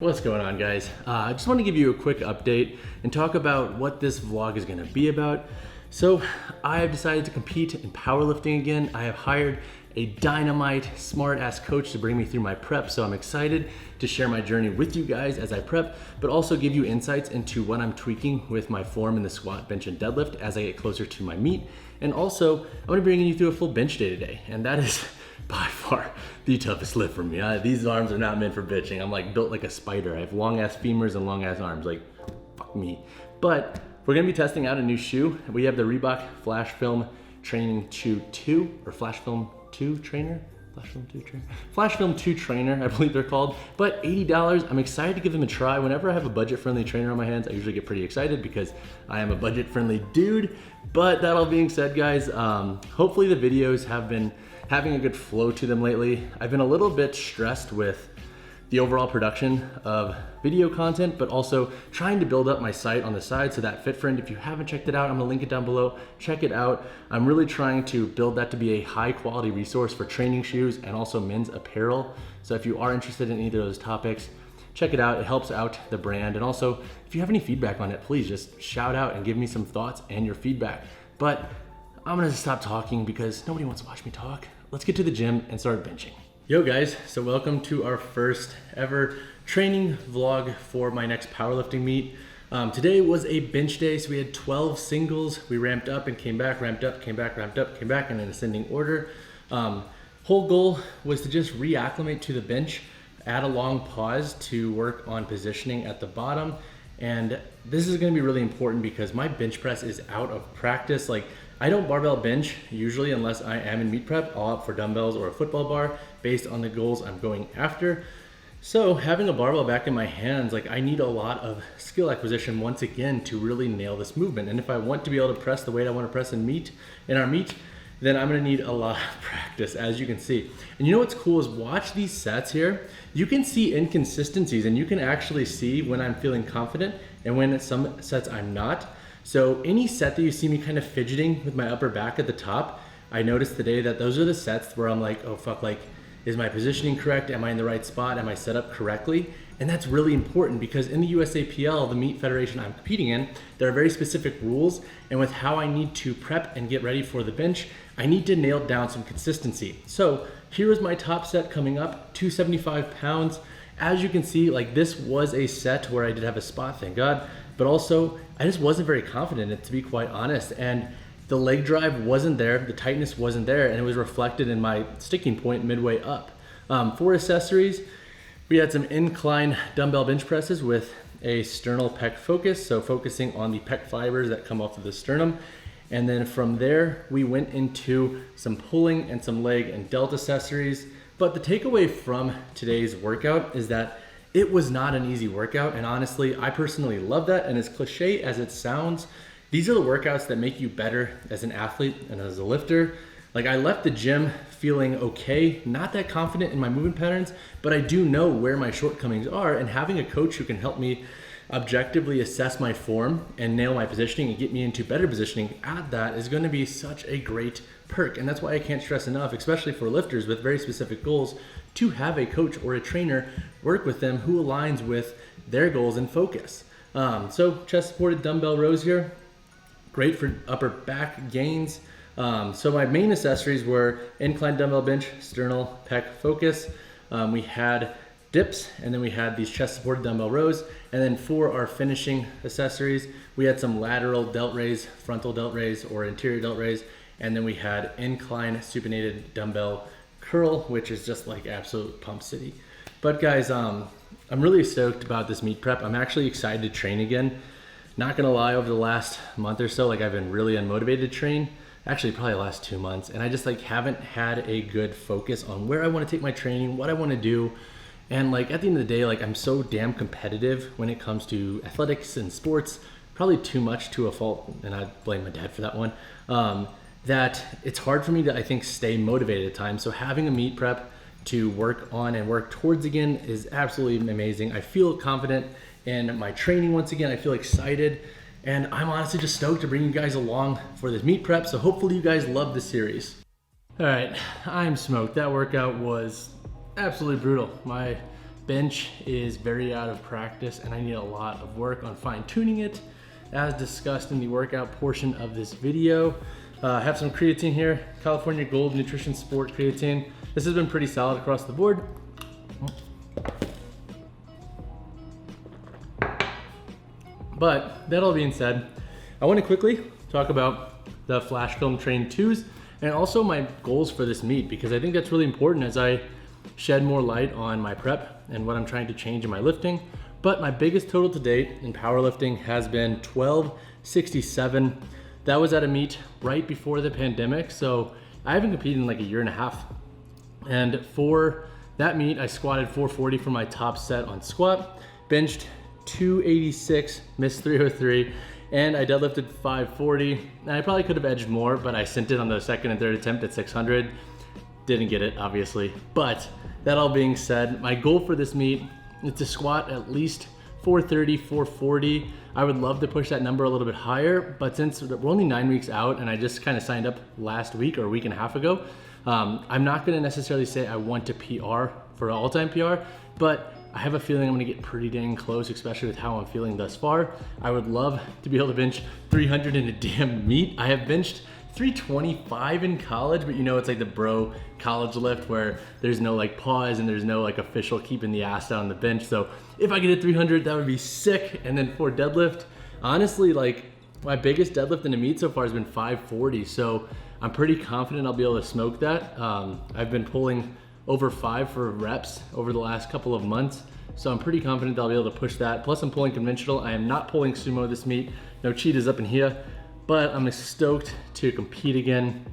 What's going on, guys? I just want to give you a quick update and talk about what this vlog is going to be about. So I have decided to compete in powerlifting again. I have hired a dynamite, smart-ass coach to bring me through my prep, so I'm excited to share my journey with you guys as I prep, but also give you insights into what I'm tweaking with my form in the squat, bench, and deadlift as I get closer to my meet. And also, I'm going to be bringing you through a full bench day today, and that is by far the toughest lift for me. These arms are not meant for benching. I'm like built like a spider. I have long ass femurs and long ass arms, like fuck me. But we're gonna be testing out a new shoe. We have the Reebok FLASHFILM Training 2 or FLASHFILM 2 Trainer. FLASHFILM 2 Trainer, I believe they're called, but $80. I'm excited to give them a try. Whenever I have a budget-friendly trainer on my hands, I usually get pretty excited because I am a budget-friendly dude. But that all being said, guys, hopefully the videos have been having a good flow to them lately. I've been a little bit stressed with the overall production of video content, but also trying to build up my site on the side. So that FitFriend, if you haven't checked it out, I'm gonna link it down below. Check it out. I'm really trying to build that to be a high quality resource for training shoes and also men's apparel. So if you are interested in either of those topics, check it out. It helps out the brand. And also, if you have any feedback on it, please just shout out and give me some thoughts and your feedback. But I'm gonna stop talking because nobody wants to watch me talk. Let's get to the gym and start benching. Yo guys, so welcome to our first ever training vlog for my next powerlifting meet. Today was a bench day, so we had 12 singles. We ramped up and came back, ramped up, came back, ramped up, came back in an ascending order. Whole goal was to just re-acclimate to the bench, add a long pause to work on positioning at the bottom. And this is gonna be really important because my bench press is out of practice. Like, I don't barbell bench usually unless I am in meet prep. I'll opt for dumbbells or a football bar based on the goals I'm going after. So having a barbell back in my hands, like I need a lot of skill acquisition once again to really nail this movement. And if I want to be able to press the weight I want to press in our meet, then I'm gonna need a lot of practice, as you can see. And you know what's cool is watch these sets here. You can see inconsistencies and you can actually see when I'm feeling confident and when some sets I'm not. So any set that you see me kind of fidgeting with my upper back at the top, I noticed today that those are the sets where I'm like, oh fuck, like, is my positioning correct? Am I in the right spot? Am I set up correctly? And that's really important because in the USAPL, the meet federation I'm competing in, there are very specific rules. And with how I need to prep and get ready for the bench, I need to nail down some consistency. So here is my top set coming up, 275 pounds. As you can see, like this was a set where I did have a spot, thank God, but also I just wasn't very confident in it, to be quite honest. And the leg drive wasn't there, the tightness wasn't there, and it was reflected in my sticking point midway up. For accessories, we had some incline dumbbell bench presses with a sternal pec focus, so focusing on the pec fibers that come off of the sternum. And then from there, we went into some pulling and some leg and delt accessories. But the takeaway from today's workout is that it was not an easy workout. And honestly, I personally love that. And as cliche as it sounds, these are the workouts that make you better as an athlete and as a lifter. Like I left the gym feeling okay, not that confident in my movement patterns, but I do know where my shortcomings are, and having a coach who can help me objectively assess my form and nail my positioning and get me into better positioning at that is going to be such a great perk. And that's why I can't stress enough, especially for lifters with very specific goals, to have a coach or a trainer work with them who aligns with their goals and focus. So chest supported dumbbell rows here, great for upper back gains. So my main accessories were incline dumbbell bench, sternal pec focus. We had dips, and then we had these chest supported dumbbell rows. And then for our finishing accessories, we had some lateral delt raise, frontal delt raise, or interior delt raise. And then we had incline supinated dumbbell curl, which is just like absolute pump city. But guys, I'm really stoked about this meet prep. I'm actually excited to train again. Not gonna lie, over the last month or so, like I've been really unmotivated to train. Actually, probably the last 2 months. And I just like haven't had a good focus on where I wanna take my training, what I wanna do. And like at the end of the day, like I'm so damn competitive when it comes to athletics and sports, probably too much to a fault, and I blame my dad for that one, that it's hard for me to, I think, stay motivated at times. So having a meet prep to work on and work towards again is absolutely amazing. I feel confident in my training once again. I feel excited, and I'm honestly just stoked to bring you guys along for this meet prep. So hopefully you guys love the series. All right, I'm smoked. That workout was absolutely brutal. My bench is very out of practice and I need a lot of work on fine tuning it, as discussed in the workout portion of this video. I have some creatine here, California Gold Nutrition Sport creatine. This has been pretty solid across the board. But that all being said, I want to quickly talk about the FLASHFILM Train 2s and also my goals for this meet, because I think that's really important as I shed more light on my prep and what I'm trying to change in my lifting. But my biggest total to date in powerlifting has been 1267. That was at a meet right before the pandemic, so I haven't competed in like a year and a half. And for that meet, I squatted 440 for my top set on squat, benched 286, missed 303, and I deadlifted 540. And I probably could have edged more, but I sent it on the second and third attempt at 600. Didn't get it, obviously. But that all being said, my goal for this meet is to squat at least 430, 440. I would love to push that number a little bit higher, but since we're only 9 weeks out and I just kind of signed up last week or a week and a half ago, I'm not gonna necessarily say I want to PR for an all-time PR, but I have a feeling I'm gonna get pretty dang close, especially with how I'm feeling thus far. I would love to be able to bench 300 in a damn meet. I have benched 325 in college, but you know, it's like the bro college lift where there's no like pause and there's no like official keeping the ass down on the bench. So if I get a 300, that would be sick. And then for deadlift, honestly, like my biggest deadlift in a meet so far has been 540. So I'm pretty confident I'll be able to smoke that. I've been pulling over 5 for reps over the last couple of months. So I'm pretty confident that I'll be able to push that. Plus I'm pulling conventional. I am not pulling sumo this meet. No cheetahs up in here, but I'm stoked to compete again.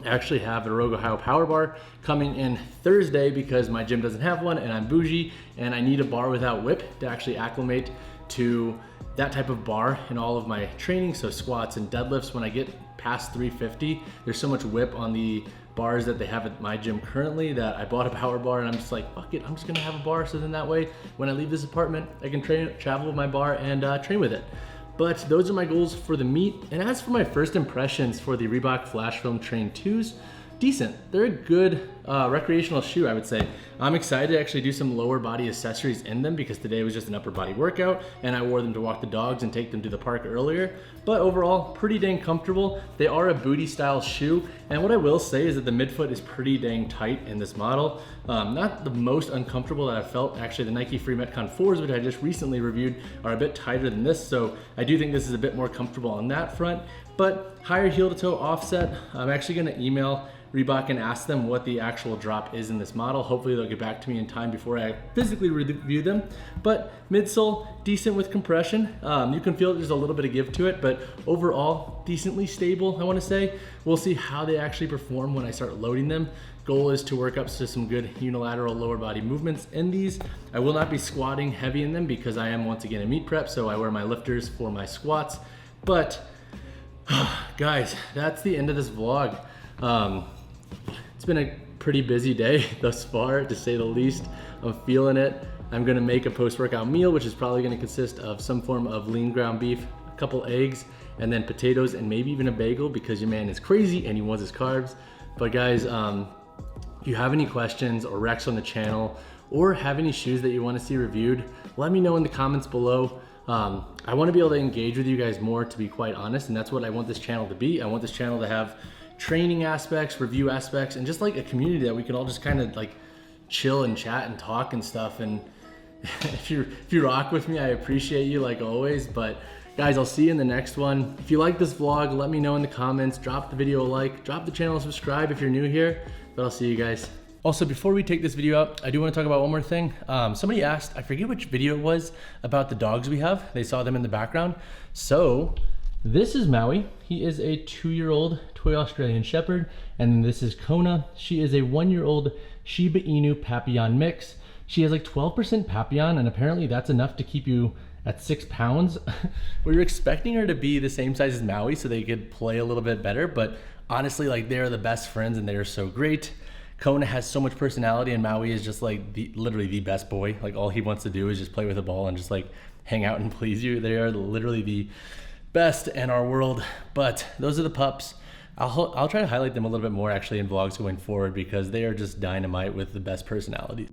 I actually have a Rogue Ohio power bar coming in Thursday because my gym doesn't have one and I'm bougie and I need a bar without whip to actually acclimate to that type of bar in all of my training. So squats and deadlifts, when I get past 350, there's so much whip on the bars that they have at my gym currently that I bought a power bar and I'm just like, fuck it, I'm just gonna have a bar. So then that way, when I leave this apartment, I can travel with my bar and train with it. But those are my goals for the meet. And as for my first impressions for the Reebok FLASHFILM Train 2s, decent. They're a good recreational shoe, I would say. I'm excited to actually do some lower body accessories in them because today was just an upper body workout and I wore them to walk the dogs and take them to the park earlier. But overall, pretty dang comfortable. They are a booty style shoe. And what I will say is that the midfoot is pretty dang tight in this model. Not the most uncomfortable that I've felt. Actually, the Nike Free Metcon 4s, which I just recently reviewed, are a bit tighter than this. So I do think this is a bit more comfortable on that front. But higher heel to toe offset. I'm actually gonna email Reebok and ask them what the actual drop is in this model. Hopefully they'll get back to me in time before I physically review them. But midsole, decent with compression. You can feel there's a little bit of give to it, but overall, decently stable, I wanna say. We'll see how they actually perform when I start loading them. Goal is to work up to some good unilateral lower body movements in these. I will not be squatting heavy in them because I am once again a meet prep, so I wear my lifters for my squats. But guys, that's the end of this vlog. It's been a pretty busy day thus far, to say the least. I'm feeling it. I'm gonna make a post-workout meal, which is probably gonna consist of some form of lean ground beef, a couple eggs, and then potatoes, and maybe even a bagel because your man is crazy and he wants his carbs. But guys, if you have any questions or recs on the channel or have any shoes that you wanna see reviewed, let me know in the comments below. I wanna be able to engage with you guys more, to be quite honest, and that's what I want this channel to be. I want this channel to have training aspects, review aspects, and just like a community that we can all just kind of like chill and chat and talk and stuff. And if you rock with me, I appreciate you like always. But guys, I'll see you in the next one. If you like this vlog, let me know in the comments. Drop the video a like, drop the channel a subscribe if you're new here. But I'll see you guys. Also, before we take this video out, I do want to talk about one more thing. Somebody asked, I forget which video it was, about the dogs we have. They saw them in the background. So this is Maui. He is a 2-year-old toy Australian Shepherd. And then this is Kona. She is a 1-year-old Shiba Inu Papillon mix. She has like 12% Papillon, and apparently that's enough to keep you at 6 pounds. We were expecting her to be the same size as Maui so they could play a little bit better, but honestly, like, they're the best friends and they're so great. Kona has so much personality and Maui is just like literally the best boy. Like, all he wants to do is just play with a ball and just like hang out and please you. They are literally the best in our world. But those are the pups. I'll try to highlight them a little bit more actually in vlogs going forward because they are just dynamite with the best personality.